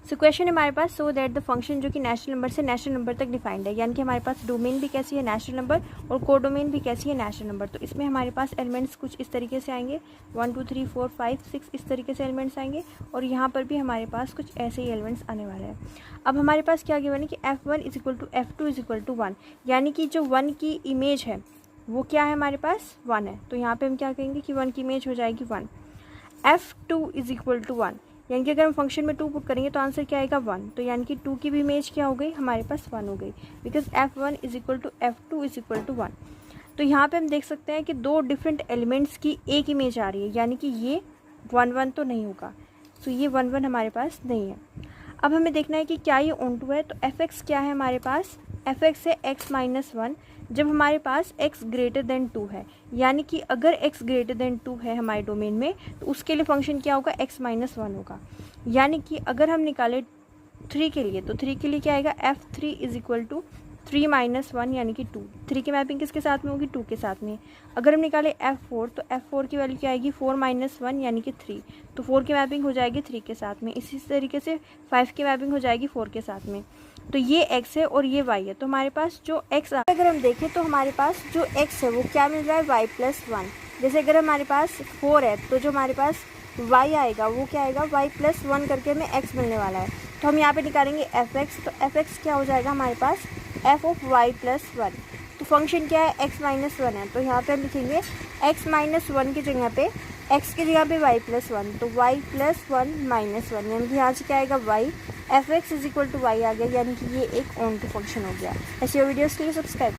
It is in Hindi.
सो क्वेश्चन हमारे पास सो दैट द फंक्शन जो कि नेचुरल नंबर से नेचुरल नंबर तक डिफाइंड है, यानी कि हमारे पास डोमेन भी कैसी है नेचुरल नंबर और कोडोमेन भी कैसी है नेचुरल नंबर। तो इसमें हमारे पास एलिमेंट्स कुछ इस तरीके से आएंगे 1 2 3 4 5 6 इस तरीके से एलिमेंट्स आएंगे और यहाँ पर भी हमारे पास कुछ ऐसे ही एलिमेंट्स आने वाले हैं। अब हमारे पास क्या गिवन है कि F1 is equal to F2 is equal to 1, यानी कि जो 1 की इमेज है वो क्या है हमारे पास 1 है। तो यहाँ पर हम क्या कहेंगे कि 1 की इमेज हो जाएगी 1। F2 इज इक्वल टू 1, यानी कि अगर हम फंक्शन में 2 पुट करेंगे तो आंसर क्या आएगा 1। तो यानी कि 2 की भी इमेज क्या हो गई हमारे पास 1 हो गई, because F1 is equal to F2 is equal to 1। तो यहाँ पे हम देख सकते हैं कि दो डिफरेंट एलिमेंट्स की एक इमेज आ रही है, यानी कि ये 1 1 तो नहीं होगा। तो ये 1 1 हमारे पास नहीं है। अब हमें देखना है कि क्या ये ऑन2 है। तो f(x) क्या है हमारे पास, f(x) है x माइनस 1 जब हमारे पास x ग्रेटर देन 2 है, यानी कि अगर x ग्रेटर देन 2 है हमारे डोमेन में तो उसके लिए फंक्शन क्या होगा x माइनस 1 होगा। यानी कि अगर हम निकाले 3 के लिए तो 3 के लिए क्या आएगा f3 is equal to 3 minus 1 यानी कि 2। 3 की मैपिंग किसके साथ में होगी 2 के साथ में। अगर हम निकाले f4 तो f4 की वैल्यू क्या आएगी 4 माइनस 1 यानी कि 3। तो 4 की मैपिंग हो जाएगी 3 के साथ में। इसी तरीके से 5 की मैपिंग हो जाएगी 4 के साथ में। तो ये x है और ये y है। तो हमारे पास जो x अगर हम देखें तो हमारे पास जो x है वो क्या मिल रहा है y प्लस 1। जैसे अगर हमारे पास 4 है तो जो हमारे पास y आएगा वो क्या आएगा y प्लस 1 करके हमें x मिलने वाला है। तो हम यहाँ पे निकालेंगे f(x), तो f(x) क्या हो जाएगा हमारे पास f ऑफ y प्लस 1। तो फंक्शन क्या है x माइनस 1 है, तो यहाँ पे हम लिखेंगे x माइनस 1 की जगह पे x की जगह पे y प्लस 1, तो y प्लस 1 माइनस 1 यानी कि यहाँ से क्या आएगा y। f(x) is equal to y आ गया, यानी कि ये एक ऑन2 फंक्शन हो गया। ऐसी वीडियोज़ के लिए सब्सक्राइब